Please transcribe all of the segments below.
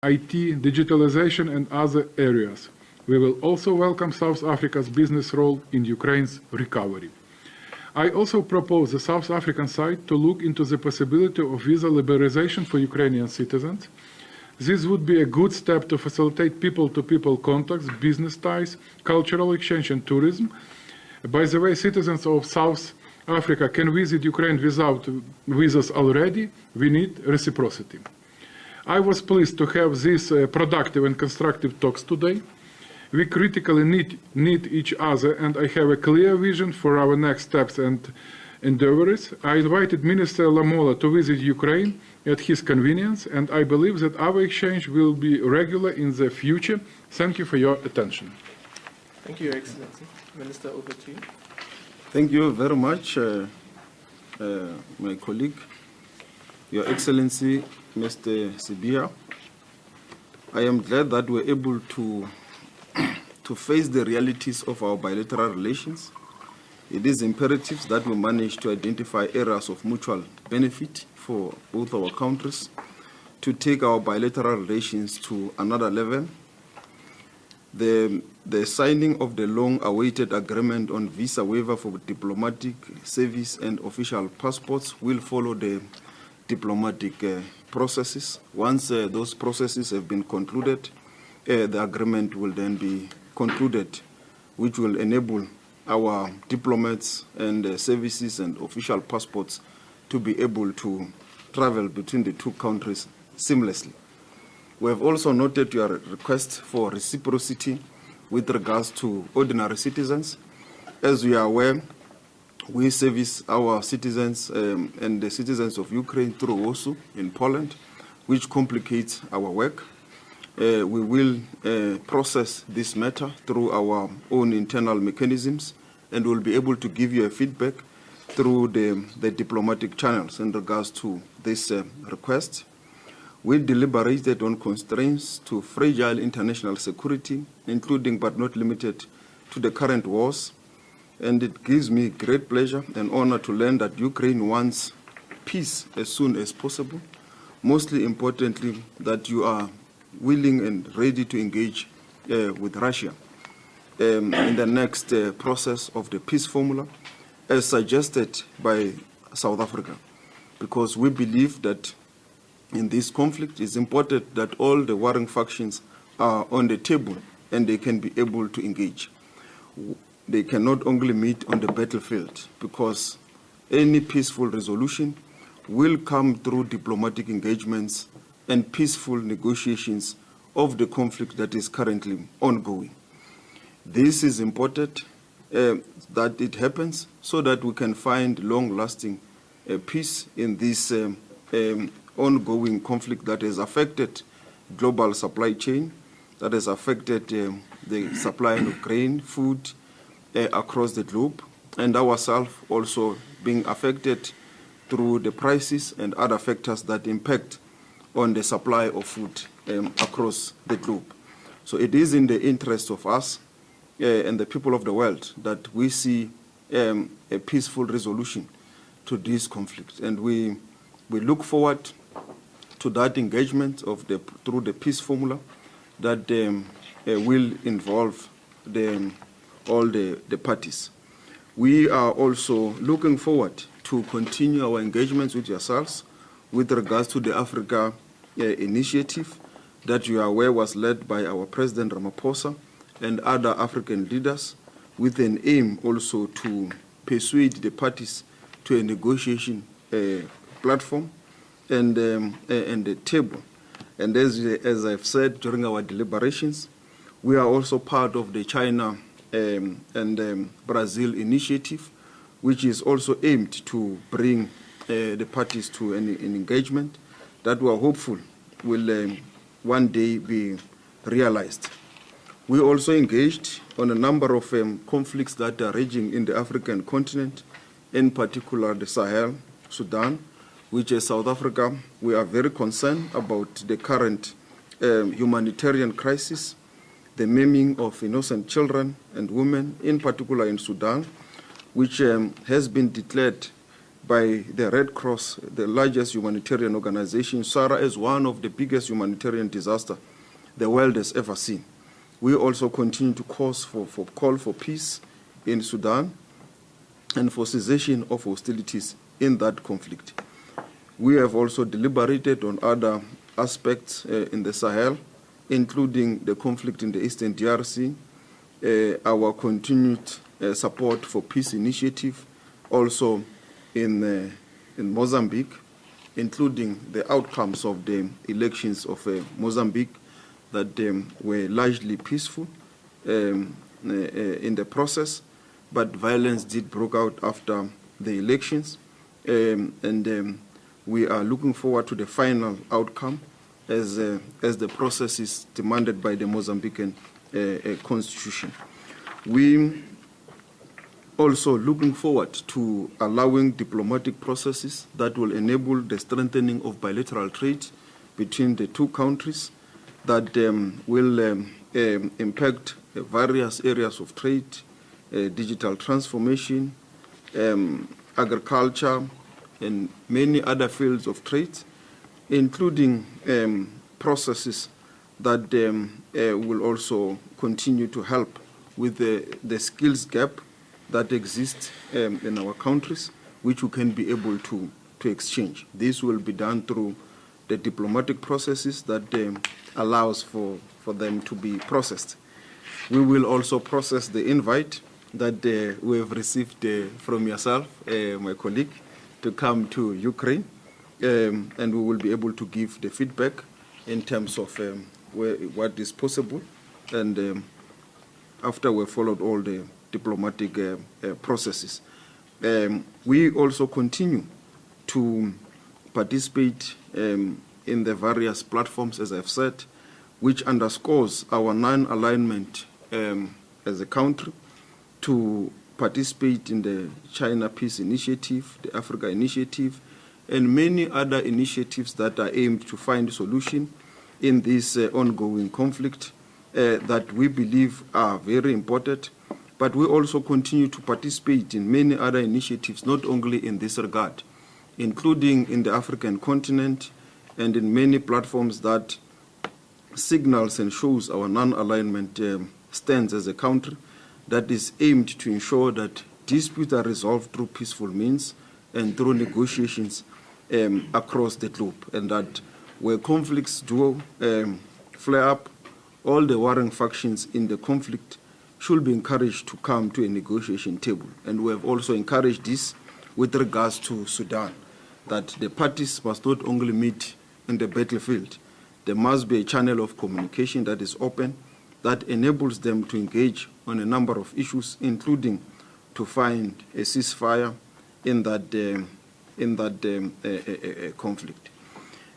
IT, digitalization, and other areas. We will also welcome South Africa's business role in Ukraine's recovery. I also propose the South African side to look into the possibility of visa liberalization for Ukrainian citizens. This would be a good step to facilitate people-to-people contacts, business ties, cultural exchange, and tourism. By the way, citizens of South Africa can visit Ukraine without visas already. We need reciprocity. I was pleased to have these productive and constructive talks today. We critically need each other, and I have a clear vision for our next steps and endeavors. I invited Minister Lamola to visit Ukraine at his convenience, and I believe that our exchange will be regular in the future. Thank you for your attention. Thank you, Your Excellency. Minister, over to you. Thank you very much, my colleague, Your Excellency, Mr. Sybiha. I am glad that we're able to face the realities of our bilateral relations. It is imperative that we manage to identify areas of mutual benefit for both our countries to take our bilateral relations to another level. The signing of the long-awaited agreement on visa waiver for diplomatic service and official passports will follow the diplomatic processes. Once those processes have been concluded, the agreement will then be concluded, which will enable our diplomats and services and official passports to be able to travel between the two countries seamlessly. We have also noted your request for reciprocity with regards to ordinary citizens. As we are aware, we service our citizens and the citizens of Ukraine through WOSU in Poland, which complicates our work. We will process this matter through our own internal mechanisms, and we'll be able to give you a feedback through the diplomatic channels in regards to this request. We deliberated on constraints to fragile international security, including but not limited to the current wars. And it gives me great pleasure and honor to learn that Ukraine wants peace as soon as possible. Mostly importantly, that you are willing and ready to engage with Russia in the next process of the peace formula, as suggested by South Africa, because we believe that in this conflict it's important that all the warring factions are on the table and they can be able to engage. They cannot only meet on the battlefield, because any peaceful resolution will come through diplomatic engagements and peaceful negotiations of the conflict that is currently ongoing. This is important that it happens so that we can find long-lasting peace in this ongoing conflict that has affected global supply chain, that has affected the supply of grain, food across the globe, and ourselves also being affected through the prices and other factors that impact on the supply of food across the globe. So it is in the interest of us and the people of the world that we see a peaceful resolution to this conflict. And we look forward to that engagement through the peace formula that will involve all the parties. We are also looking forward to continue our engagements with yourselves with regards to the Africa initiative that you are aware was led by our President Ramaphosa and other African leaders, with an aim also to persuade the parties to a negotiation platform and a table. And as I've said during our deliberations, we are also part of the China and Brazil initiative, which is also aimed to bring the parties to an engagement that we are hopeful will one day be realized. We also engaged on a number of conflicts that are raging in the African continent, in particular the Sahel, Sudan, which is South Africa. We are very concerned about the current humanitarian crisis, the maiming of innocent children and women, in particular in Sudan, which has been declared by the Red Cross, the largest humanitarian organization. SARA is one of the biggest humanitarian disasters the world has ever seen. We also continue to call for peace in Sudan and for cessation of hostilities in that conflict. We have also deliberated on other aspects in the Sahel, including the conflict in the Eastern DRC, our continued support for peace initiative, also in Mozambique, including the outcomes of the elections of Mozambique that were largely peaceful in the process, but violence did break out after the elections, and we are looking forward to the final outcome as the process is demanded by the Mozambican constitution. We also looking forward to allowing diplomatic processes that will enable the strengthening of bilateral trade between the two countries that will impact various areas of trade, digital transformation, agriculture, and many other fields of trade, including processes that will also continue to help with the skills gap that exists in our countries, which we can be able to exchange. This will be done through the diplomatic processes that allows for them to be processed. We will also process the invite that we have received from yourself, my colleague, to come to Ukraine, and we will be able to give the feedback in terms of what is possible, and after we followed all the diplomatic processes. We also continue to participate in the various platforms, as I've said, which underscores our non-alignment as a country to participate in the China Peace Initiative, the Africa Initiative, and many other initiatives that are aimed to find a solution in this ongoing conflict that we believe are very important. But we also continue to participate in many other initiatives, not only in this regard, including in the African continent and in many platforms that signals and shows our non-alignment stance as a country that is aimed to ensure that disputes are resolved through peaceful means and through negotiations across the globe, and that where conflicts do flare up, all the warring factions in the conflict should be encouraged to come to a negotiation table. And we have also encouraged this with regards to Sudan, that the parties must not only meet in the battlefield, there must be a channel of communication that is open, that enables them to engage on a number of issues, including to find a ceasefire in that conflict.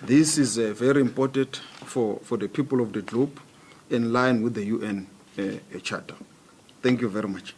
This is very important for the people of the globe, in line with the UN Charter. Thank you very much.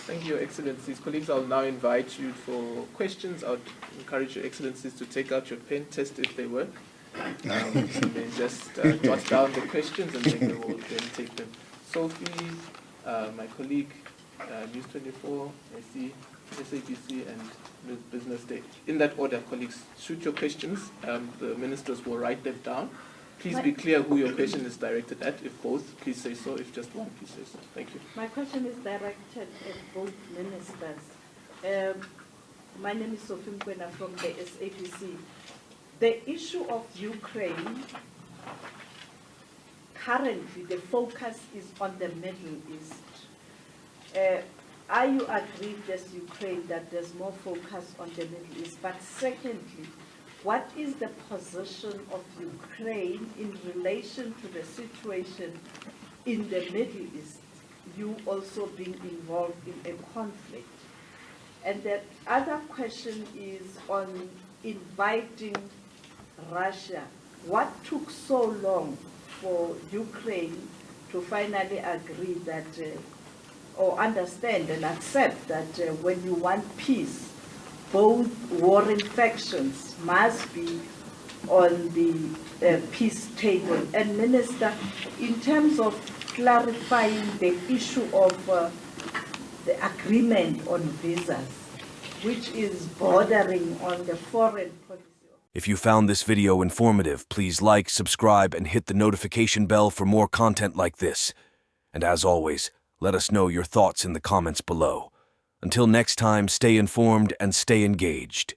Thank you, Your Excellencies. Colleagues, I'll now invite you for questions. I would encourage Your Excellencies to take out your pen, test if they work. And then just jot down the questions, and then we will then take them. Sophie, my colleague, News 24, I see SABC, and Business Day. In that order, colleagues, shoot your questions. The ministers will write them down. Please be clear who your question is directed at. If both, please say so. If just one, please say so. Thank you. My question is directed at both ministers. My name is Sophie Mkwena from the SABC. The issue of Ukraine, currently the focus is on the Middle East. Are you aggrieved as Ukraine that there's more focus on the Middle East? But secondly, what is the position of Ukraine in relation to the situation in the Middle East, you also being involved in a conflict? And the other question is on inviting Russia. What took so long for Ukraine to finally agree that, or understand and accept that when you want peace, both warring factions must be on the peace table? And Minister, in terms of clarifying the issue of the agreement on visas, which is bordering on the foreign policy. If you found this video informative, please like, subscribe, and hit the notification bell for more content like this. And as always, let us know your thoughts in the comments below. Until next time, stay informed and stay engaged.